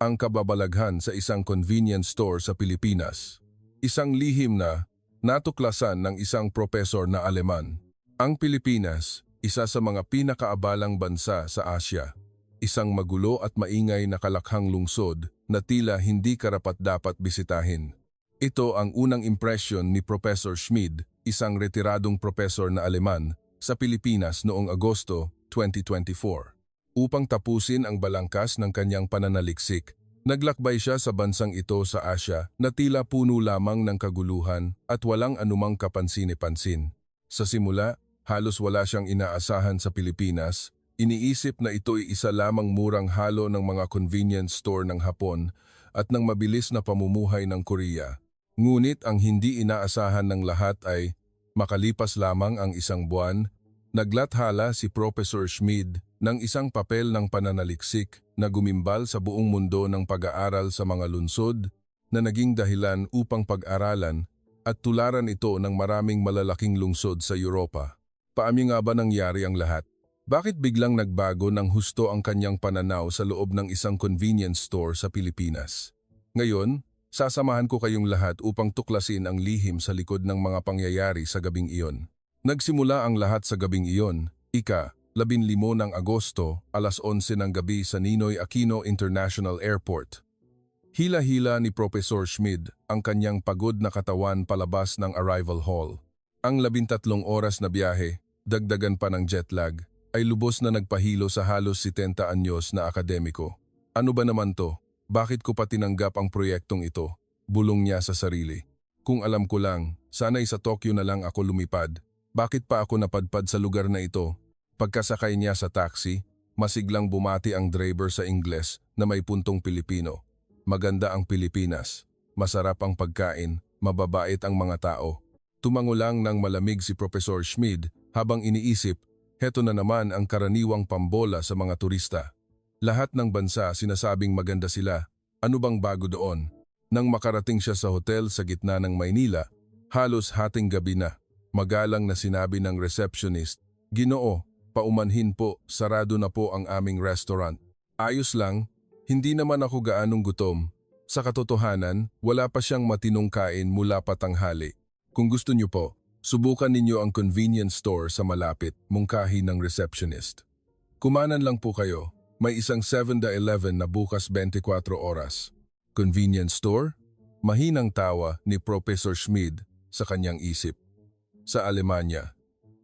ang kababalaghan sa isang convenience store sa Pilipinas. Isang lihim na natuklasan ng isang propesor na Aleman. Ang Pilipinas, isa sa mga pinakaabalang bansa sa Asya. Isang magulo at maingay na kalakhang lungsod na tila hindi karapat-dapat bisitahin. Ito ang unang impresyon ni Professor Schmid, isang retiradong propesor na Aleman, sa Pilipinas noong Agosto 2024. Upang tapusin ang balangkas ng kanyang pananaliksik, naglakbay siya sa bansang ito sa Asya na tila puno lamang ng kaguluhan at walang anumang kapansin-pansin. Sa simula, halos wala siyang inaasahan sa Pilipinas. Iniisip na ito'y isa lamang murang halo ng mga convenience store ng Hapon at ng mabilis na pamumuhay ng Korea. Ngunit ang hindi inaasahan ng lahat ay, makalipas lamang ang isang buwan, naglathala si Professor Schmid ng isang papel ng pananaliksik na gumimbal sa buong mundo ng pag-aaral sa mga lungsod na naging dahilan upang pag-aralan at tularan ito ng maraming malalaking lungsod sa Europa. Paano nga ba nangyari ang lahat? Bakit biglang nagbago ng husto ang kanyang pananaw sa loob ng isang convenience store sa Pilipinas? Ngayon, sasamahan ko kayong lahat upang tuklasin ang lihim sa likod ng mga pangyayari sa gabing iyon. Nagsimula ang lahat sa gabing iyon, 15 ng Agosto, alas 11 ng gabi sa Ninoy Aquino International Airport. Hila-hila ni Professor Schmid ang kanyang pagod na katawan palabas ng arrival hall. Ang 13 oras na biyahe, dagdagan pa ng jet lag, ay lubos na nagpahilo sa halos 70 anyos na akademiko. Ano ba naman to? Bakit ko pa tinanggap ang proyektong ito? Bulong niya sa sarili. Kung alam ko lang, sana'y sa Tokyo na lang ako lumipad. Bakit pa ako napadpad sa lugar na ito? Pagkasakay niya sa taxi, masiglang bumati ang driver sa Ingles na may puntong Pilipino. Maganda ang Pilipinas. Masarap ang pagkain, mababait ang mga tao. Tumango lang ng malamig si Professor Schmid habang iniisip, heto na naman ang karaniwang pambola sa mga turista. Lahat ng bansa sinasabing maganda sila. Ano bang bago doon? Nang makarating siya sa hotel sa gitna ng Maynila, halos hating gabi na. Magalang na sinabi ng receptionist, "Ginoo, paumanhin po, sarado na po ang aming restaurant." Ayos lang, hindi naman ako gaanong gutom. Sa katotohanan, wala pa siyang matinong kain mula patanghali. Kung gusto niyo po, subukan ninyo ang convenience store sa malapit, mungkahi ng receptionist. Kumanan lang po kayo, may isang 7-Eleven na bukas 24 oras. Convenience store? Mahinang tawa ni Professor Schmid sa kanyang isip. Sa Alemanya,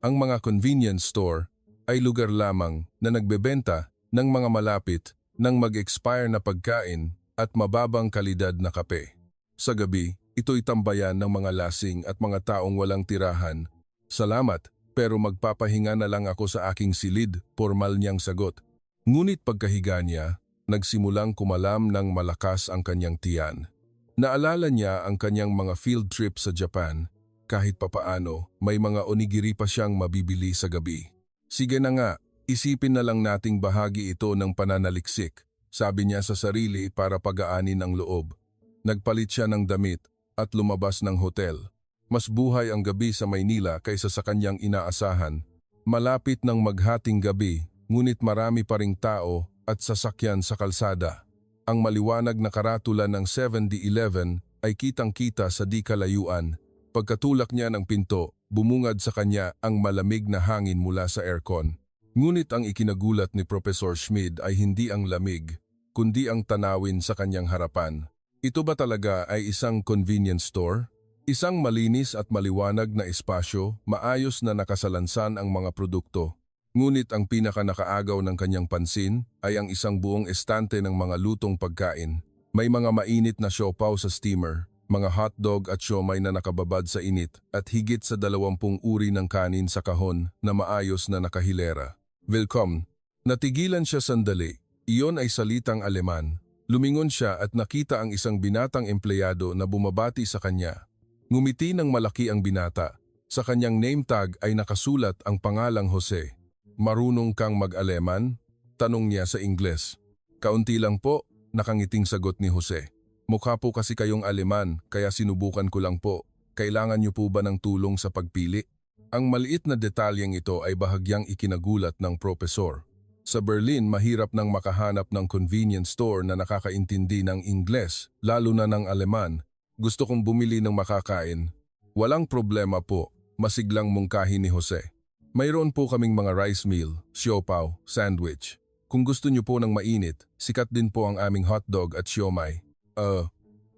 ang mga convenience store ay lugar lamang na nagbebenta ng mga malapit ng mag-expire na pagkain at mababang kalidad na kape. Sa gabi, ito'y tambayan ng mga lasing at mga taong walang tirahan. "Salamat, pero magpapahinga na lang ako sa aking silid," pormal niyang sagot. Ngunit pagkahiga niya, nagsimulang kumalam ng malakas ang kanyang tiyan. Naalala niya ang kanyang mga field trip sa Japan. Kahit papaano, may mga onigiri pa siyang mabibili sa gabi. "Sige na nga, isipin na lang nating bahagi ito ng pananaliksik," sabi niya sa sarili para pagaanin ang loob. Nagpalit siya ng damit at lumabas ng hotel. Mas buhay ang gabi sa Maynila kaysa sa kanyang inaasahan. Malapit ng maghating gabi, ngunit marami pa ring tao at sasakyan sa kalsada. Ang maliwanag na karatula ng 7-Eleven ay kitang-kita sa di kalayuan. Pagkatulak niya ng pinto, bumungad sa kanya ang malamig na hangin mula sa aircon. Ngunit ang ikinagulat ni Professor Schmid ay hindi ang lamig, kundi ang tanawin sa kanyang harapan. Ito ba talaga ay isang convenience store? Isang malinis at maliwanag na espasyo, maayos na nakasalansan ang mga produkto. Ngunit ang pinaka-nakaagaw ng kanyang pansin ay ang isang buong estante ng mga lutong pagkain. May mga mainit na siopaw sa steamer, mga hotdog at siomay na nakababad sa init at higit sa 20 uri ng kanin sa kahon na maayos na nakahilera. "Welcome." Natigilan siya sandali. Iyon ay salitang Aleman. Lumingon siya at nakita ang isang binatang empleyado na bumabati sa kanya. Ngumiti ng malaki ang binata. Sa kanyang name tag ay nakasulat ang pangalang Jose. "Marunong kang mag-Aleman?" tanong niya sa Ingles. "Kaunti lang po," nakangiting sagot ni Jose. "Mukha po kasi kayong Aleman, kaya sinubukan ko lang po. Kailangan niyo po ba ng tulong sa pagpili?" Ang maliit na detalyeng ito ay bahagyang ikinagulat ng propesor. Sa Berlin, mahirap nang makahanap ng convenience store na nakakaintindi ng Ingles, lalo na ng Aleman. Gusto kong bumili ng makakain. Walang problema po, masiglang mungkahi ni Jose. Mayroon po kaming mga rice meal, siopaw, sandwich. Kung gusto niyo po ng mainit, sikat din po ang aming hotdog at siomay.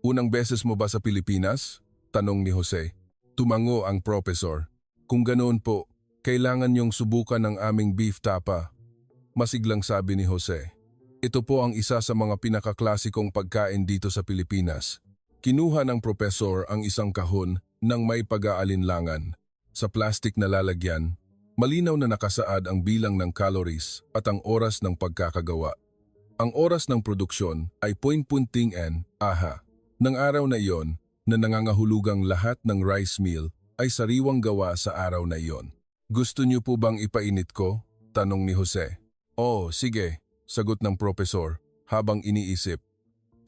Unang beses mo ba sa Pilipinas? Tanong ni Jose. Tumango ang professor. Kung ganoon po, kailangan niyong subukan ng aming beef tapa. Masiglang sabi ni Jose. Ito po ang isa sa mga pinakaklasikong pagkain dito sa Pilipinas. Kinuha ng professor ang isang kahon ng may pag-aalinlangan. Sa plastic na lalagyan, malinaw na nakasaad ang bilang ng calories at ang oras ng pagkakagawa. Ang oras ng produksyon ay punting-n, aha. Nang araw na iyon, na nangangahulugang lahat ng rice meal ay sariwang gawa sa araw na iyon. Gusto niyo po bang ipainit ko? Tanong ni Jose. Oh, sige, sagot ng professor habang iniisip.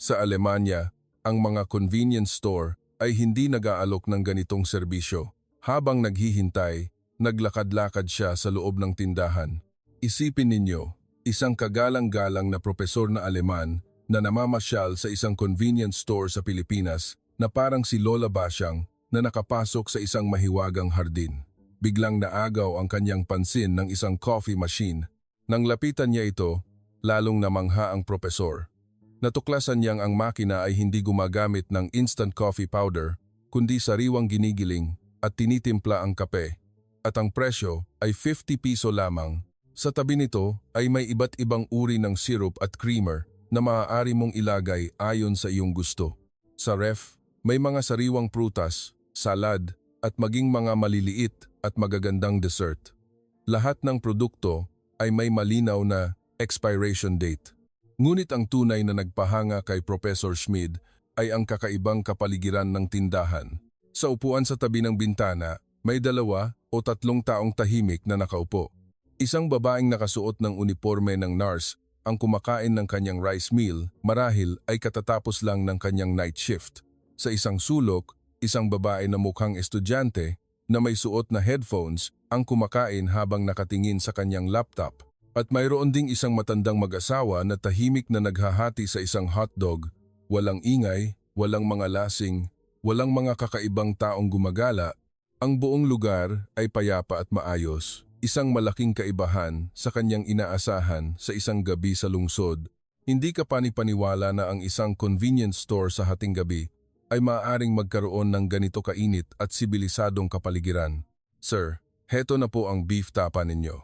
Sa Alemanya, ang mga convenience store ay hindi nag-aalok ng ganitong serbisyo. Habang naghihintay, naglakad-lakad siya sa loob ng tindahan. Isipin ninyo, isang kagalang-galang na propesor na Aleman na namamasyal sa isang convenience store sa Pilipinas na parang si Lola Basyang na nakapasok sa isang mahiwagang hardin. Biglang naagaw ang kanyang pansin ng isang coffee machine. Nang lapitan niya ito, lalong namangha ang propesor. Natuklasan niyang ang makina ay hindi gumagamit ng instant coffee powder, kundi sariwang ginigiling at tinitimpla ang kape. At ang presyo ay 50 piso lamang. Sa tabi nito ay may iba't ibang uri ng syrup at creamer na maaari mong ilagay ayon sa iyong gusto. Sa ref, may mga sariwang prutas, salad at maging mga maliliit at magagandang dessert. Lahat ng produkto ay may malinaw na expiration date. Ngunit ang tunay na nagpahanga kay Professor Schmid ay ang kakaibang kapaligiran ng tindahan. Sa upuan sa tabi ng bintana, may 2 o 3 taong tahimik na nakaupo. Isang babaeng nakasuot ng uniforme ng nurse ang kumakain ng kanyang rice meal, marahil ay katatapos lang ng kanyang night shift. Sa isang sulok, isang babae na mukhang estudyante na may suot na headphones ang kumakain habang nakatingin sa kanyang laptop. At mayroon ding isang matandang mag-asawa na tahimik na naghahati sa isang hotdog. Walang ingay, walang mga lasing, walang mga kakaibang taong gumagala. Ang buong lugar ay payapa at maayos. Isang malaking kaibahan sa kanyang inaasahan sa isang gabi sa lungsod. Hindi ka panipaniwala na ang isang convenience store sa hating gabi ay maaaring magkaroon ng ganito kainit at sibilisadong kapaligiran. Sir, heto na po ang beef tapa ninyo.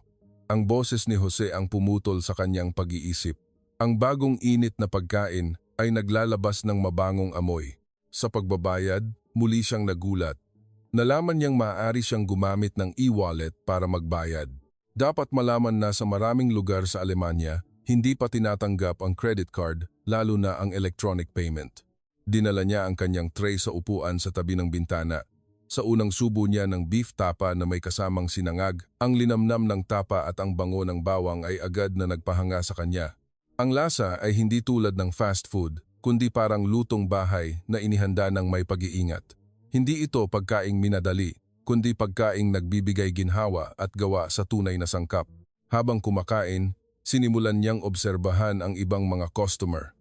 Ang boses ni Jose ang pumutol sa kanyang pag-iisip. Ang bagong init na pagkain ay naglalabas ng mabangong amoy. Sa pagbabayad, muli siyang nagulat. Nalaman niyang maaari siyang gumamit ng e-wallet para magbayad. Dapat malaman na sa maraming lugar sa Alemanya, hindi pa tinatanggap ang credit card, lalo na ang electronic payment. Dinala niya ang kanyang tray sa upuan sa tabi ng bintana. Sa unang subo niya ng beef tapa na may kasamang sinangag, ang linamnam ng tapa at ang bango ng bawang ay agad na nagpahanga sa kanya. Ang lasa ay hindi tulad ng fast food, kundi parang lutong bahay na inihanda ng may pag-iingat. Hindi ito pagkaing minadali, kundi pagkaing nagbibigay ginhawa at gawa sa tunay na sangkap. Habang kumakain, sinimulan niyang obserbahan ang ibang mga customer.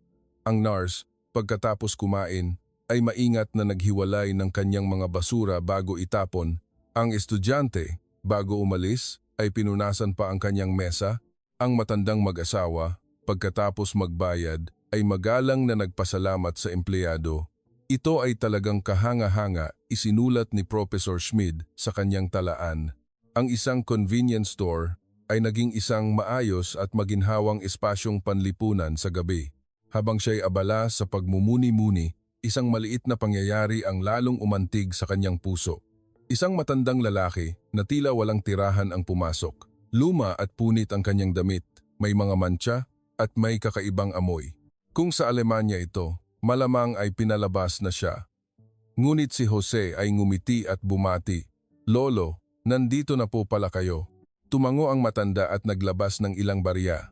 Ang nurse, pagkatapos kumain, ay maingat na naghiwalay ng kanyang mga basura bago itapon. Ang estudyante, bago umalis, ay pinunasan pa ang kanyang mesa. Ang matandang mag-asawa, pagkatapos magbayad, ay magalang na nagpasalamat sa empleyado. Ito ay talagang kahanga-hanga, isinulat ni Professor Schmid sa kanyang talaan. Ang isang convenience store ay naging isang maayos at maginhawang espasyong panlipunan sa gabi. Habang siya'y abala sa pagmumuni-muni, isang maliit na pangyayari ang lalong umantig sa kanyang puso. Isang matandang lalaki na tila walang tirahan ang pumasok. Luma at punit ang kanyang damit, may mga mantsa at may kakaibang amoy. Kung sa Alemanya ito, malamang ay pinalabas na siya. Ngunit si Jose ay ngumiti at bumati. Lolo, nandito na po pala kayo. Tumango ang matanda at naglabas ng ilang barya.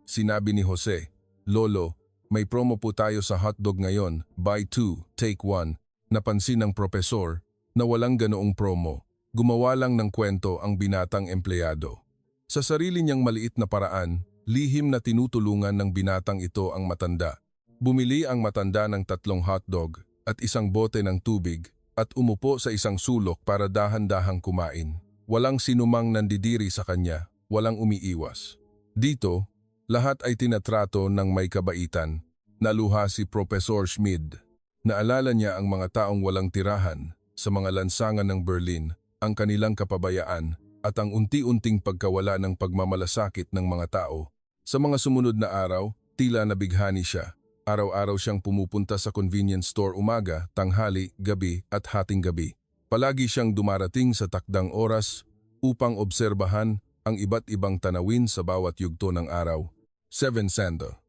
Sinabi ni Jose, Lolo, may promo po tayo sa hotdog ngayon, buy 2, take 1. Napansin ng propesor na walang ganoong promo. Gumawa lang ng kwento ang binatang empleyado. Sa sarili niyang maliit na paraan, Lihim na tinutulungan ng binatang ito ang matanda. Bumili ang matanda ng 3 hotdog at isang bote ng tubig at umupo sa isang sulok para dahan-dahang kumain. Walang sinumang nandidiri sa kanya, walang umiiwas. Dito, lahat ay tinatrato ng may kabaitan. Naluha si Professor Schmid. Naalala niya ang mga taong walang tirahan sa mga lansangan ng Berlin, ang kanilang kapabayaan at ang unti-unting pagkawala ng pagmamalasakit ng mga tao. Sa mga sumunod na araw, tila nabighani siya. Araw-araw siyang pumupunta sa convenience store umaga, tanghali, gabi at hating gabi. Palagi siyang dumarating sa takdang oras upang obserbahan ang iba't ibang tanawin sa bawat yugto ng araw. 7 Sando.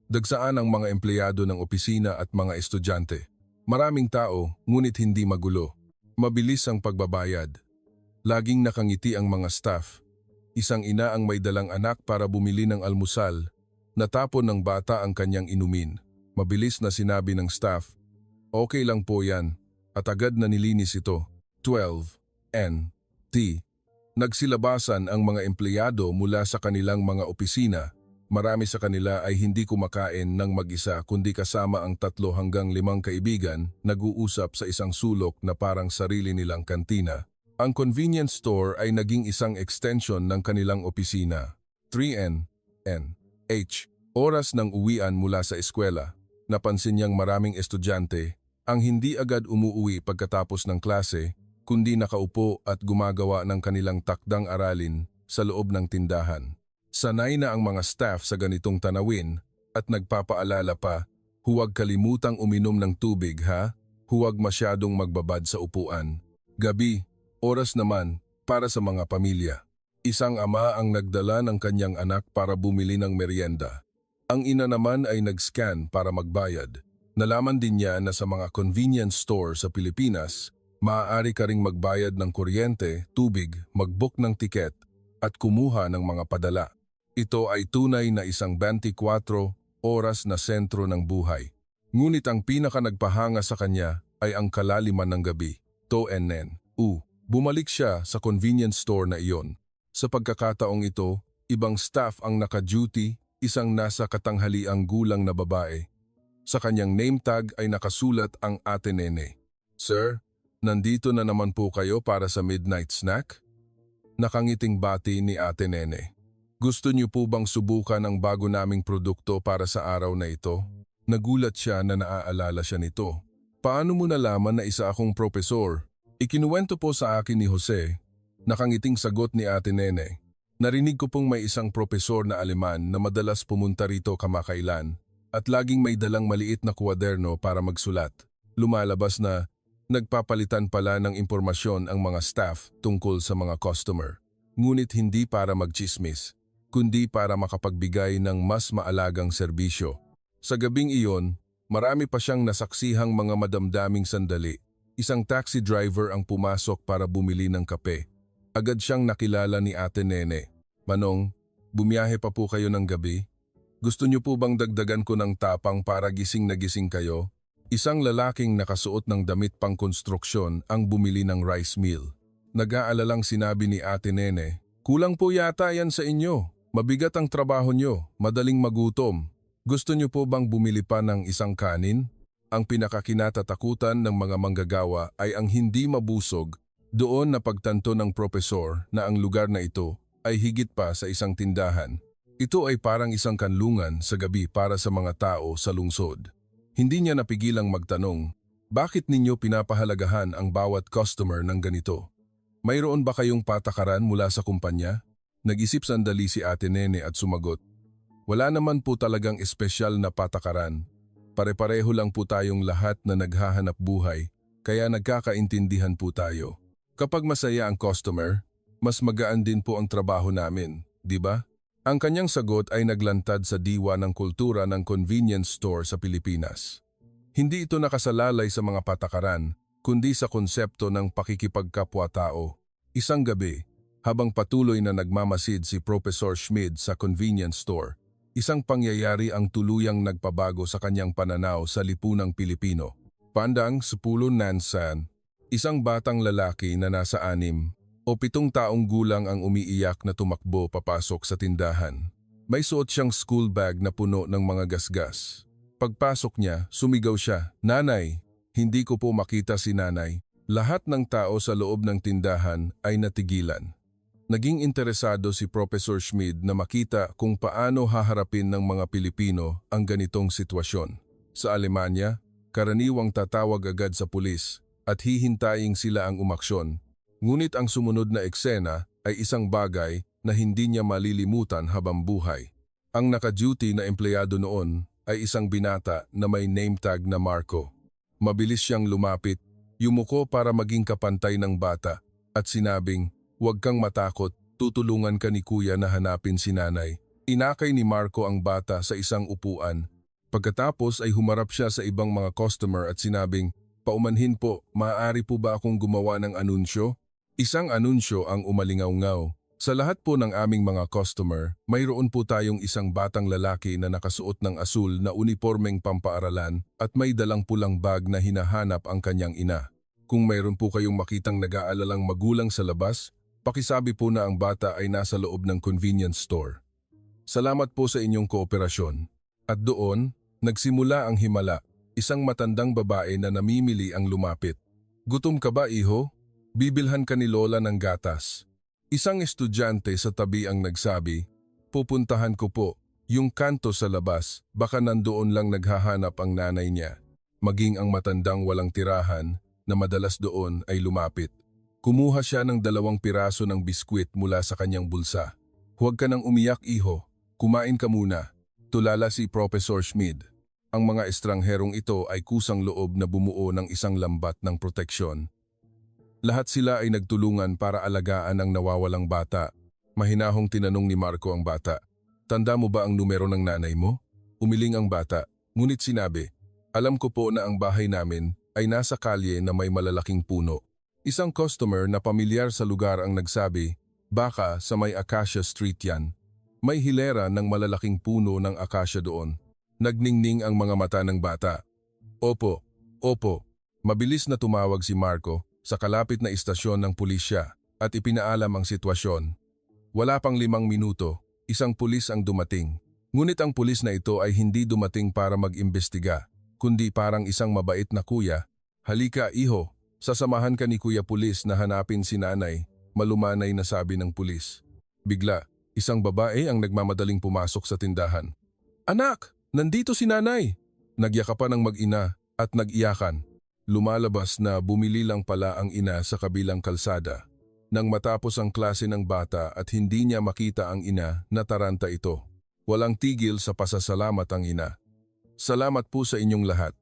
Dagsaan ang mga empleyado ng opisina at mga estudyante. Maraming tao, ngunit hindi magulo. Mabilis ang pagbabayad. Laging nakangiti ang mga staff. Isang ina ang may dalang anak para bumili ng almusal. Natapon ng bata ang kanyang inumin. Mabilis na sinabi ng staff, "Okay lang po yan," at agad na nilinis ito. 12 N.T. Nagsilabasan ang mga empleyado mula sa kanilang mga opisina. Marami sa kanila ay hindi kumakain ng mag-isa kundi kasama ang 3 hanggang 5 kaibigan nag-uusap sa isang sulok na parang sarili nilang kantina. Ang convenience store ay naging isang extension ng kanilang opisina. 3 N.H. Oras ng uwian mula sa eskwela. Napansin niyang maraming estudyante ang hindi agad umuuwi pagkatapos ng klase, kundi nakaupo at gumagawa ng kanilang takdang aralin sa loob ng tindahan. Sanay na ang mga staff sa ganitong tanawin at nagpapaalala pa, "Huwag kalimutang uminom ng tubig ha, huwag masyadong magbabad sa upuan." Gabi, oras naman para sa mga pamilya. Isang ama ang nagdala ng kanyang anak para bumili ng merienda. Ang ina naman ay nag-scan para magbayad. Nalaman din niya na sa mga convenience store sa Pilipinas, maaari ka ring magbayad ng kuryente, tubig, mag-book ng tiket at kumuha ng mga padala. Ito ay tunay na isang 24 oras na sentro ng buhay. Ngunit ang pinaka nagpahanga sa kanya ay ang kalaliman ng gabi. Bumalik siya sa convenience store na iyon. Sa pagkakataong ito, ibang staff ang naka-duty, isang nasa katanghaliang gulang na babae. Sa kanyang name tag ay nakasulat ang Ate Nene. "Sir, nandito na naman po kayo para sa midnight snack?" Nakangiting bati ni Ate Nene. "Gusto niyo po bang subukan ang bago naming produkto para sa araw na ito?" Nagulat siya na naaalala siya nito. "Paano mo nalaman na isa akong propesor?" "Ikinuwento po sa akin ni Jose." Nakangiting sagot ni Ate Nene. "Narinig ko pong may isang propesor na Aleman na madalas pumunta rito kamakailan at laging may dalang maliit na kwaderno para magsulat." Lumalabas na nagpapalitan pala ng impormasyon ang mga staff tungkol sa mga customer. Ngunit hindi para magchismis, kundi para makapagbigay ng mas maalagang serbisyo. Sa gabing iyon, marami pa siyang nasaksihang mga madamdaming sandali. Isang taxi driver ang pumasok para bumili ng kape. Agad siyang nakilala ni Ate Nene. "Manong, bumiyahe pa po kayo ng gabi? Gusto niyo po bang dagdagan ko ng tapang para gising na gising kayo?" Isang lalaking nakasuot ng damit pang konstruksyon ang bumili ng rice meal. Nag-aalalang sinabi ni Ate Nene, "Kulang po yata yan sa inyo. Mabigat ang trabaho nyo, madaling magutom. Gusto nyo po bang bumili pa ng isang kanin?" Ang pinakakinatatakutan ng mga manggagawa ay ang hindi mabusog. Doon napagtanto ng propesor na ang lugar na ito ay higit pa sa isang tindahan. Ito ay parang isang kanlungan sa gabi para sa mga tao sa lungsod. Hindi niya napigilang magtanong, "Bakit ninyo pinapahalagahan ang bawat customer ng ganito? Mayroon ba kayong patakaran mula sa kumpanya?" Nag-isip sandali si Ate Nene at sumagot, "Wala naman po talagang espesyal na patakaran. Pare-pareho lang po tayong lahat na naghahanap buhay, kaya nagkakaintindihan po tayo. Kapag masaya ang customer, mas magaan din po ang trabaho namin, di ba?" Ang kanyang sagot ay naglantad sa diwa ng kultura ng convenience store sa Pilipinas. Hindi ito nakasalalay sa mga patakaran, kundi sa konsepto ng pakikipagkapwa-tao. Isang gabi, habang patuloy na nagmamasid si Professor Schmid sa convenience store, isang pangyayari ang tuluyang nagpabago sa kanyang pananaw sa lipunang Pilipino. Pandang 10 Nansan, isang batang lalaki na nasa 6 o 7 taong gulang ang umiiyak na tumakbo papasok sa tindahan. May suot siyang school bag na puno ng mga gasgas. Pagpasok niya, sumigaw siya, "Nanay!" Hindi ko po makita si nanay. Lahat ng tao sa loob ng tindahan ay natigilan. Naging interesado si Professor Schmid na makita kung paano haharapin ng mga Pilipino ang ganitong sitwasyon. Sa Alemanya, karaniwang tatawag agad sa pulis at hihintayin sila ang umaksyon. Ngunit ang sumunod na eksena ay isang bagay na hindi niya malilimutan habang buhay. Ang naka-duty na empleyado noon ay isang binata na may name tag na Marco. Mabilis siyang lumapit, yumuko para maging kapantay ng bata at sinabing, "Huwag kang matakot, tutulungan ka ni kuya na hanapin si nanay." Inakay ni Marco ang bata sa isang upuan. Pagkatapos ay humarap siya sa ibang mga customer at sinabing, "Paumanhin po, maaari po ba akong gumawa ng anunsyo?" Isang anunsyo ang umalingaw-ngaw. Sa lahat po ng aming mga customer, mayroon po tayong isang batang lalaki na nakasuot ng asul na unipormeng pampaaralan at may dalang pulang bag na hinahanap ang kanyang ina. Kung mayroon po kayong makitang nag-aalalang magulang sa labas, pakisabi po na ang bata ay nasa loob ng convenience store. Salamat po sa inyong kooperasyon. At doon, nagsimula ang himala, isang matandang babae na namimili ang lumapit. "Gutom ka ba, iho? Bibilhan ka ni Lola ng gatas." Isang estudyante sa tabi ang nagsabi, "Pupuntahan ko po, yung kanto sa labas, baka nandoon lang naghahanap ang nanay niya." Maging ang matandang walang tirahan na madalas doon ay lumapit. Kumuha siya ng 2 piraso ng biskwit mula sa kanyang bulsa. "Huwag ka nang umiyak, iho. Kumain ka muna." Tulala si Professor Schmid. Ang mga estrangherong ito ay kusang loob na bumuo ng isang lambat ng proteksyon. Lahat sila ay nagtulungan para alagaan ang nawawalang bata. Mahinahong tinanong ni Marco ang bata, "Tanda mo ba ang numero ng nanay mo?" Umiling ang bata, ngunit sinabi, "Alam ko po na ang bahay namin ay nasa kalye na may malalaking puno." Isang customer na pamilyar sa lugar ang nagsabi, "Baka sa may Acacia Street yan." May hilera ng malalaking puno ng acacia doon. Nagningning ang mga mata ng bata. Opo. Mabilis na tumawag si Marco sa kalapit na istasyon ng pulisya at ipinaalam ang sitwasyon. Wala pang 5 minuto, isang pulis ang dumating. Ngunit ang pulis na ito ay hindi dumating para mag-imbestiga, kundi parang isang mabait na kuya. "Halika, iho, sasamahan ka ni kuya pulis na hanapin si nanay," malumanay na sabi ng pulis. Bigla, isang babae ang nagmamadaling pumasok sa tindahan. "Anak, nandito si nanay!" Nagyakapan ang mag-ina at nag-iyakan. Lumalabas na bumili lang pala ang ina sa kabilang kalsada. Nang matapos ang klase ng bata at hindi niya makita ang ina, nataranta ito. Walang tigil sa pasasalamat ang ina. "Salamat po sa inyong lahat.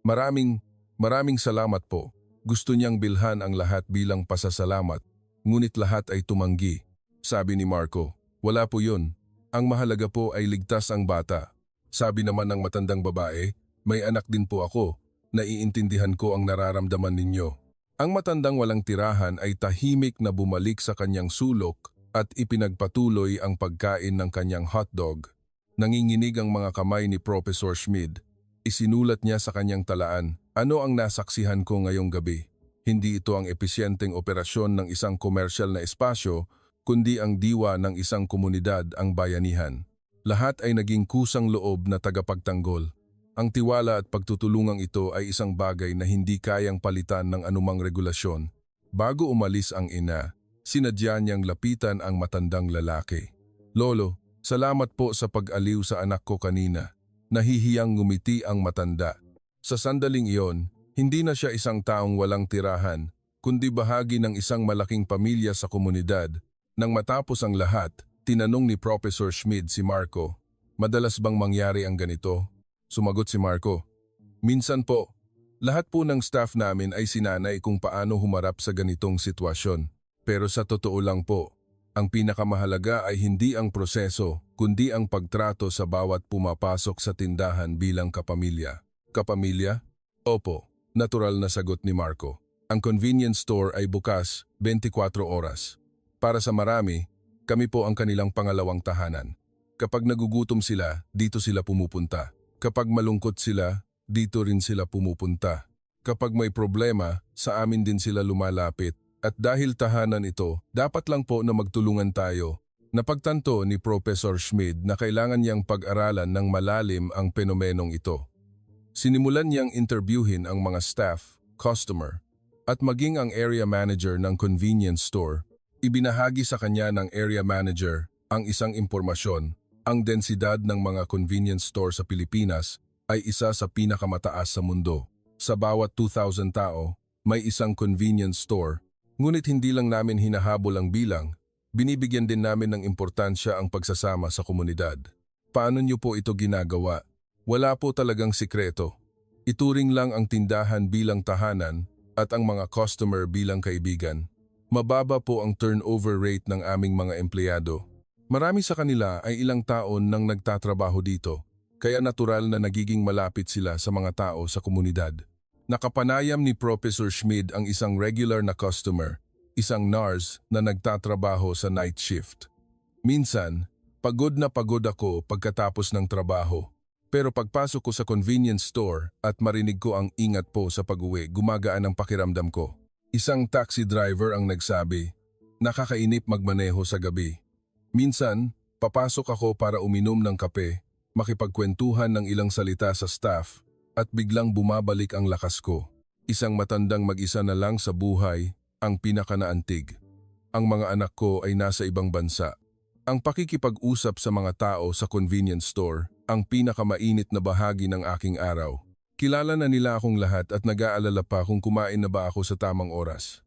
Maraming salamat po." Gusto niyang bilhan ang lahat bilang pasasalamat, ngunit lahat ay tumanggi. Sabi ni Marco, "Wala po yun. Ang mahalaga po ay ligtas ang bata." Sabi naman ng matandang babae, "May anak din po ako. Naiintindihan ko ang nararamdaman ninyo." Ang matandang walang tirahan ay tahimik na bumalik sa kanyang sulok at ipinagpatuloy ang pagkain ng kanyang hotdog. Nanginginig ang mga kamay ni Professor Schmid. Isinulat niya sa kanyang talaan, "Ano ang nasaksihan ko ngayong gabi? Hindi ito ang episyenteng operasyon ng isang komersyal na espasyo, kundi ang diwa ng isang komunidad, ang bayanihan. Lahat ay naging kusang loob na tagapagtanggol. Ang tiwala at pagtutulungang ito ay isang bagay na hindi kayang palitan ng anumang regulasyon." Bago umalis ang ina, sinadya niyang lapitan ang matandang lalaki. "Lolo, salamat po sa pag-aliw sa anak ko kanina." Nahihiyang ngumiti ang matanda. Sa sandaling iyon, hindi na siya isang taong walang tirahan, kundi bahagi ng isang malaking pamilya sa komunidad. Nang matapos ang lahat, tinanong ni Professor Schmid si Marco, "Madalas bang mangyari ang ganito?" Sumagot si Marco, "Minsan po. Lahat po ng staff namin ay sinanay kung paano humarap sa ganitong sitwasyon. Pero sa totoo lang po, ang pinakamahalaga ay hindi ang proseso, kundi ang pagtrato sa bawat pumapasok sa tindahan bilang kapamilya." "Kapamilya?" "Opo," natural na sagot ni Marco. "Ang convenience store ay bukas 24 oras. Para sa marami, kami po ang kanilang pangalawang tahanan. Kapag nagugutom sila, dito sila pumupunta. Kapag malungkot sila, dito rin sila pumupunta. Kapag may problema, sa amin din sila lumalapit. At dahil tahanan ito, dapat lang po na magtulungan tayo. Napagtanto ni Professor Schmid na kailangan niyang pag-aralan ng malalim ang fenomenong ito. Sinimulan niyang interviewin ang mga staff, customer, at maging ang area manager ng convenience store. Ibinahagi sa kanya ng area manager ang isang impormasyon. Ang densidad ng mga convenience store sa Pilipinas ay isa sa pinakamataas sa mundo. Sa bawat 2,000 tao, may isang convenience store. Ngunit hindi lang namin hinahabol ang bilang, binibigyan din namin ng importansya ang pagsasama sa komunidad. Paano niyo po ito ginagawa? Wala po talagang sikreto. Ituring lang ang tindahan bilang tahanan at ang mga customer bilang kaibigan. Mababa po ang turnover rate ng aming mga empleyado. Marami sa kanila ay ilang taon nang nagtatrabaho dito, kaya natural na nagiging malapit sila sa mga tao sa komunidad. Nakapanayam ni Professor Schmid ang isang regular na customer, isang nurse na nagtatrabaho sa night shift. Minsan, pagod na pagod ako pagkatapos ng trabaho. Pero pagpasok ko sa convenience store at marinig ko ang ingat po sa pag-uwi, gumagaan ang pakiramdam ko. Isang taxi driver ang nagsabi, nakakainip magmaneho sa gabi. Minsan, papasok ako para uminom ng kape, makipagkwentuhan ng ilang salita sa staff, at biglang bumabalik ang lakas ko. Isang matandang mag-isa na lang sa buhay, ang pinakanaantig. Ang mga anak ko ay nasa ibang bansa. Ang pakikipag-usap sa mga tao sa convenience store, ang pinakamainit na bahagi ng aking araw. Kilala na nila akong lahat at nag-aalala pa kung kumain na ba ako sa tamang oras.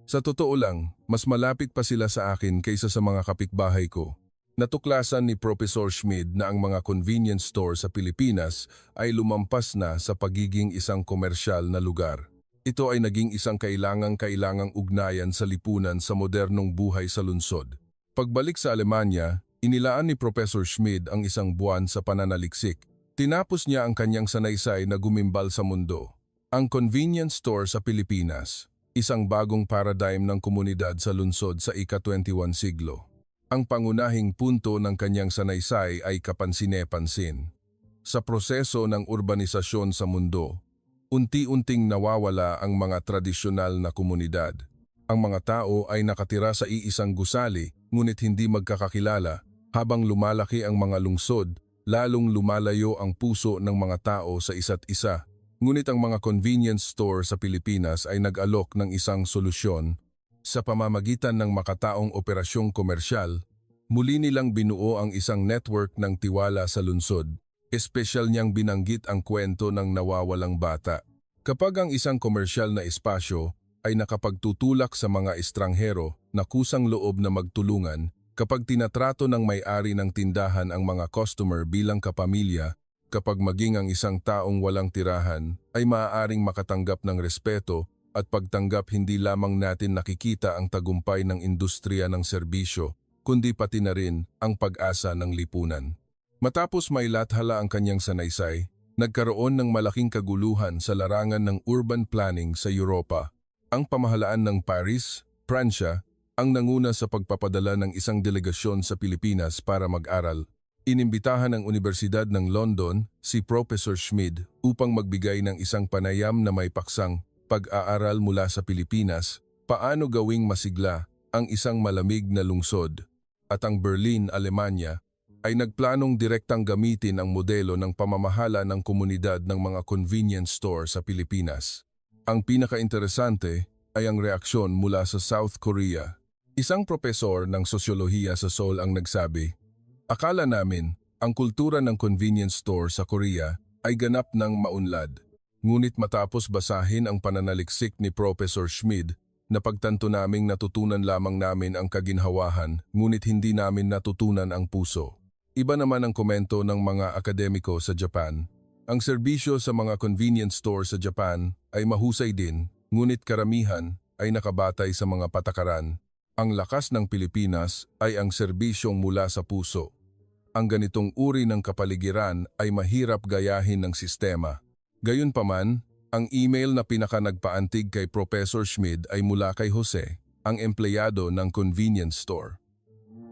Sa totoo lang, mas malapit pa sila sa akin kaysa sa mga kapitbahay ko. Natuklasan ni Professor Schmid na ang mga convenience store sa Pilipinas ay lumampas na sa pagiging isang komersyal na lugar. Ito ay naging isang kailangang ugnayan sa lipunan sa modernong buhay sa lungsod. Pagbalik sa Alemanya, inilaan ni Professor Schmid ang isang buwan sa pananaliksik. Tinapos niya ang kanyang sanaysay na gumimbal sa mundo. Ang convenience store sa Pilipinas, isang bagong paradigm ng komunidad sa lungsod sa ika-21 siglo. Ang pangunahing punto ng kanyang sanaysay ay kapansin-pansin. Sa proseso ng urbanisasyon sa mundo, unti-unting nawawala ang mga tradisyonal na komunidad. Ang mga tao ay nakatira sa iisang gusali, ngunit hindi magkakakilala. Habang lumalaki ang mga lungsod, lalong lumalayo ang puso ng mga tao sa isa't isa. Ngunit ang mga convenience store sa Pilipinas ay nag-alok ng isang solusyon. Sa pamamagitan ng makataong operasyong komersyal, muli nilang binuo ang isang network ng tiwala sa lungsod. Espesyal niyang binanggit ang kwento ng nawawalang bata. Kapag ang isang komersyal na espasyo ay nakapagtutulak sa mga estranghero na kusang loob na magtulungan, kapag tinatrato ng may-ari ng tindahan ang mga customer bilang kapamilya, kapag maging ang isang taong walang tirahan ay maaaring makatanggap ng respeto at pagtanggap, hindi lamang natin nakikita ang tagumpay ng industriya ng serbisyo, kundi pati na rin ang pag-asa ng lipunan. Matapos mailathala ang kanyang sanaysay, nagkaroon ng malaking kaguluhan sa larangan ng urban planning sa Europa. Ang pamahalaan ng Paris, Pransya, ang nanguna sa pagpapadala ng isang delegasyon sa Pilipinas para mag-aral. Inimbitahan ng Universidad ng London si Professor Schmid upang magbigay ng isang panayam na may paksang pag-aaral mula sa Pilipinas, paano gawing masigla ang isang malamig na lungsod. At ang Berlin, Alemanya, ay nagplanong direktang gamitin ang modelo ng pamamahala ng komunidad ng mga convenience store sa Pilipinas. Ang pinaka-interesante ay ang reaksyon mula sa South Korea. Isang propesor ng sosyolohiya sa Seoul ang nagsabi, akala namin, ang kultura ng convenience store sa Korea ay ganap ng maunlad. Ngunit matapos basahin ang pananaliksik ni Professor Schmid, napagtanto naming natutunan lamang namin ang kaginhawahan, ngunit hindi namin natutunan ang puso. Iba naman ang komento ng mga akademiko sa Japan. Ang serbisyo sa mga convenience store sa Japan ay mahusay din, ngunit karamihan ay nakabatay sa mga patakaran. Ang lakas ng Pilipinas ay ang serbisyong mula sa puso. Ang ganitong uri ng kapaligiran ay mahirap gayahin ng sistema. Gayunpaman, ang email na pinakanagpaantig kay Professor Schmid ay mula kay Jose, ang empleyado ng convenience store.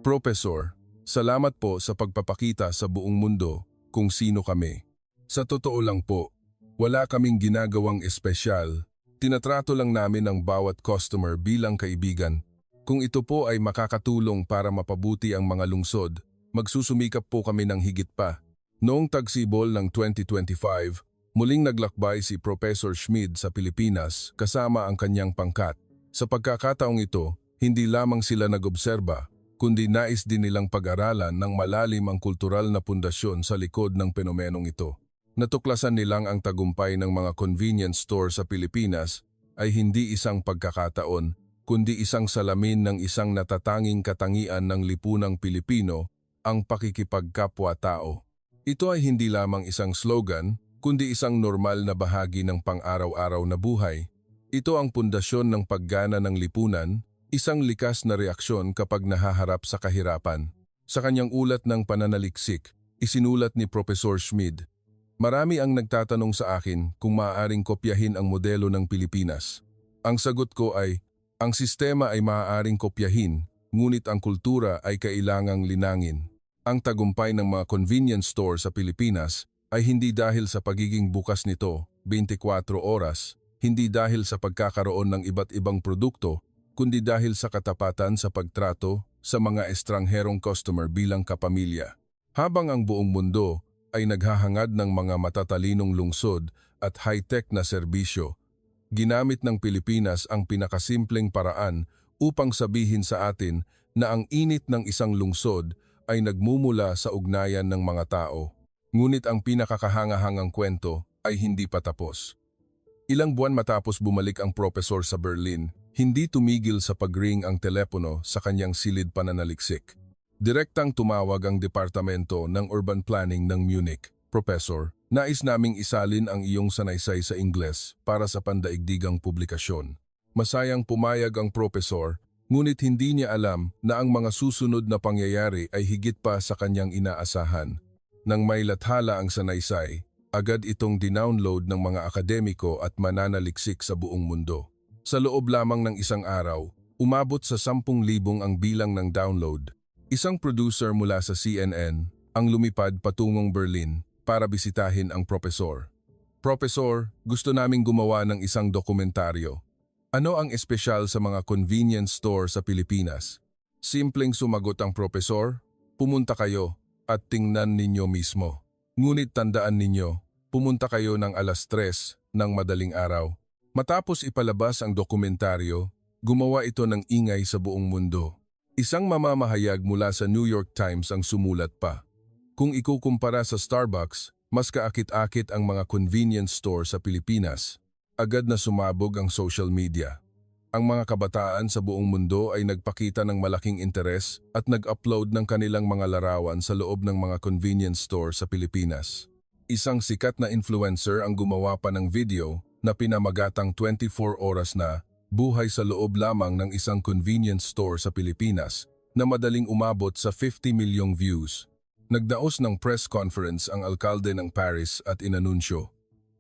Professor, salamat po sa pagpapakita sa buong mundo kung sino kami. Sa totoo lang po, wala kaming ginagawang espesyal. Tinatrato lang namin ang bawat customer bilang kaibigan. Kung ito po ay makakatulong para mapabuti ang mga lungsod, magsusumikap po kami ng higit pa. Noong tagsibol ng 2025, muling naglakbay si Professor Schmid sa Pilipinas kasama ang kanyang pangkat. Sa pagkakataong ito, hindi lamang sila nag-obserba, kundi nais din nilang pag-aralan ng malalim ang kultural na pundasyon sa likod ng fenomenong ito. Natuklasan nilang ang tagumpay ng mga convenience store sa Pilipinas ay hindi isang pagkakataon, kundi isang salamin ng isang natatanging katangian ng lipunang Pilipino, ang pakikipagkapwa-tao. Ito ay hindi lamang isang slogan, kundi isang normal na bahagi ng pang-araw-araw na buhay. Ito ang pundasyon ng paggana ng lipunan, isang likas na reaksyon kapag nahaharap sa kahirapan. Sa kanyang ulat ng pananaliksik, isinulat ni Professor Schmid, "Marami ang nagtatanong sa akin kung maaaring kopyahin ang modelo ng Pilipinas. Ang sagot ko ay, ang sistema ay maaaring kopyahin, ngunit ang kultura ay kailangang linangin. Ang tagumpay ng mga convenience store sa Pilipinas ay hindi dahil sa pagiging bukas nito, 24 oras, hindi dahil sa pagkakaroon ng iba't ibang produkto, kundi dahil sa katapatan sa pagtrato sa mga estrangherong customer bilang kapamilya. Habang ang buong mundo ay naghahangad ng mga matatalinong lungsod at high-tech na serbisyo, ginamit ng Pilipinas ang pinakasimpleng paraan upang sabihin sa atin na ang init ng isang lungsod ay nagmumula sa ugnayan ng mga tao. Ngunit ang pinakakahangahangang kwento ay hindi pa tapos. Ilang buwan matapos bumalik ang propesor sa Berlin, hindi tumigil sa pag-ring ang telepono sa kanyang silid pananaliksik. Direktang tumawag ang Departamento ng Urban Planning ng Munich. "Professor, nais naming isalin ang iyong sanaysay sa Ingles para sa pandaigdigang publikasyon." Masayang pumayag ang propesor, ngunit hindi niya alam na ang mga susunod na pangyayari ay higit pa sa kanyang inaasahan. Nang may lathala ang sanaysay, agad itong dinownload ng mga akademiko at mananaliksik sa buong mundo. Sa loob lamang ng isang araw, umabot sa 10,000 ang bilang ng download. Isang producer mula sa CNN ang lumipad patungong Berlin para bisitahin ang propesor. "Professor, gusto naming gumawa ng isang dokumentaryo. Ano ang espesyal sa mga convenience store sa Pilipinas?" Simpleng sumagot ang propesor, "Pumunta kayo at tingnan ninyo mismo. Ngunit tandaan ninyo, pumunta kayo ng 3:00 ng madaling araw." Matapos ipalabas ang dokumentaryo, gumawa ito ng ingay sa buong mundo. Isang mamamahayag mula sa New York Times ang sumulat pa, "Kung ikukumpara sa Starbucks, mas kaakit-akit ang mga convenience store sa Pilipinas." Agad na sumabog ang social media. Ang mga kabataan sa buong mundo ay nagpakita ng malaking interes at nag-upload ng kanilang mga larawan sa loob ng mga convenience store sa Pilipinas. Isang sikat na influencer ang gumawa pa ng video na pinamagatang 24 oras na buhay sa loob lamang ng isang convenience store sa Pilipinas na madaling umabot sa 50 milyong views. Nagdaos ng press conference ang alkalde ng Paris at inanunsyo,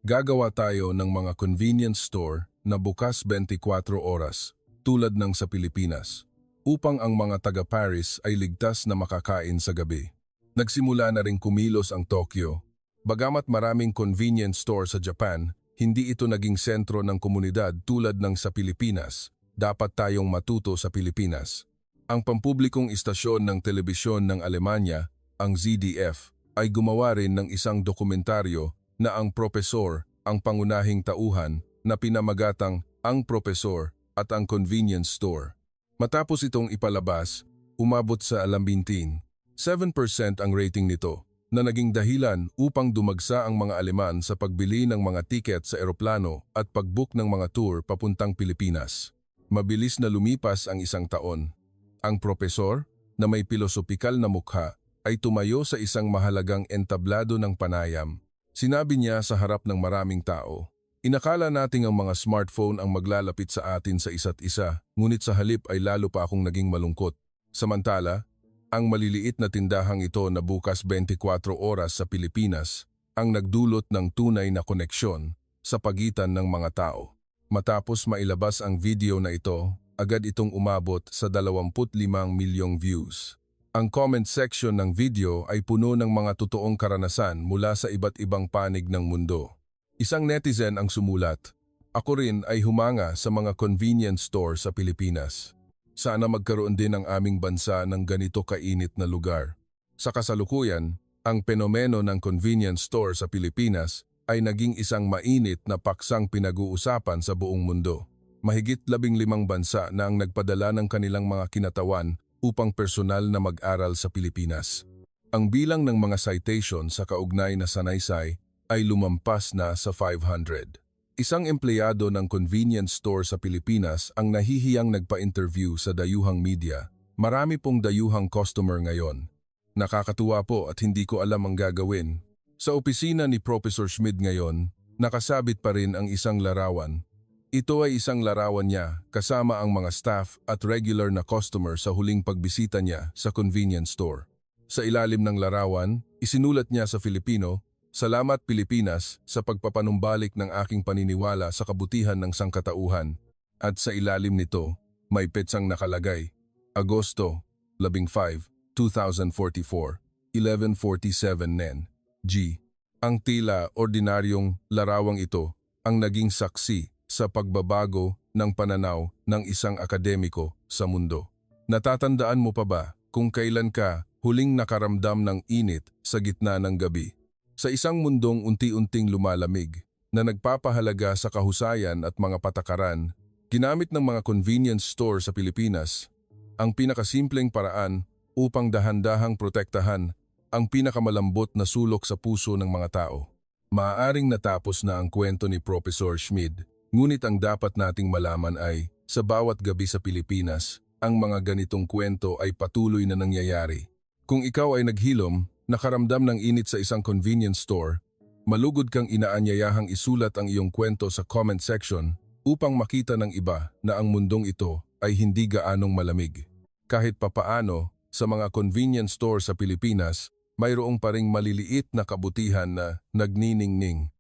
"Gagawa tayo ng mga convenience store na bukas 24 oras, tulad ng sa Pilipinas, upang ang mga taga-Paris ay ligtas na makakain sa gabi." Nagsimula na ring kumilos ang Tokyo. Bagamat maraming convenience store sa Japan, hindi ito naging sentro ng komunidad tulad ng sa Pilipinas. Dapat tayong matuto sa Pilipinas. Ang pampublikong istasyon ng telebisyon ng Alemanya, ang ZDF, ay gumawa rin ng isang dokumentaryo na ang propesor, ang pangunahing tauhan, na pinamagatang Ang Propesor at ang Convenience Store. Matapos itong ipalabas, umabot sa 7% ang rating nito, na naging dahilan upang dumagsa ang mga Aleman sa pagbili ng mga tiket sa eroplano at pag-book ng mga tour papuntang Pilipinas. Mabilis na lumipas ang isang taon. Ang propesor, na may pilosopikal na mukha, ay tumayo sa isang mahalagang entablado ng panayam. Sinabi niya sa harap ng maraming tao, "Inakala nating ang mga smartphone ang maglalapit sa atin sa isa't isa, ngunit sa halip ay lalo pa akong naging malungkot. Samantala, ang maliliit na tindahang ito na bukas 24 oras sa Pilipinas ang nagdulot ng tunay na koneksyon sa pagitan ng mga tao." Matapos mailabas ang video na ito, agad itong umabot sa 25 milyong views. Ang comment section ng video ay puno ng mga totoong karanasan mula sa iba't ibang panig ng mundo. Isang netizen ang sumulat, "Ako rin ay humanga sa mga convenience store sa Pilipinas. Sana magkaroon din ang aming bansa ng ganito kainit na lugar. Sa kasalukuyan, ang penomeno ng convenience store sa Pilipinas ay naging isang mainit na paksang pinag-uusapan sa buong mundo. Mahigit 15 bansa na ang nagpadala ng kanilang mga kinatawan upang personal na mag-aral sa Pilipinas. Ang bilang ng mga citation sa kaugnay na sanaysay ay lumampas na sa 500. Isang empleyado ng convenience store sa Pilipinas ang nahihiyang nagpa-interview sa dayuhang media. Marami pong dayuhang customer ngayon. Nakakatuwa po at hindi ko alam ang gagawin. Sa opisina ni Professor Schmid ngayon, nakasabit pa rin ang isang larawan. Ito ay isang larawan niya kasama ang mga staff at regular na customer sa huling pagbisita niya sa convenience store. Sa ilalim ng larawan, isinulat niya sa Filipino, "Salamat Pilipinas sa pagpapanumbalik ng aking paniniwala sa kabutihan ng sangkatauhan." At sa ilalim nito, may petsang nakalagay, Agosto 15, 2044, 11:47 nen. G. Ang tila ordinaryong larawang ito ang naging saksi sa pagbabago ng pananaw ng isang akademiko sa mundo. Natatandaan mo pa ba kung kailan ka huling nakaramdam ng init sa gitna ng gabi? Sa isang mundong unti-unting lumalamig na nagpapahalaga sa kahusayan at mga patakaran, ginamit ng mga convenience store sa Pilipinas ang pinakasimpleng paraan upang dahan-dahang protektahan ang pinakamalambot na sulok sa puso ng mga tao. Maaaring natapos na ang kwento ni Professor Schmid, ngunit ang dapat nating malaman ay, sa bawat gabi sa Pilipinas, ang mga ganitong kwento ay patuloy na nangyayari. Kung ikaw ay naghilom, nakaramdam ng init sa isang convenience store, malugod kang inaanyayahang isulat ang iyong kwento sa comment section upang makita ng iba na ang mundong ito ay hindi gaanong malamig. Kahit papaano, sa mga convenience store sa Pilipinas, mayroong pa ring maliliit na kabutihan na nagniningning.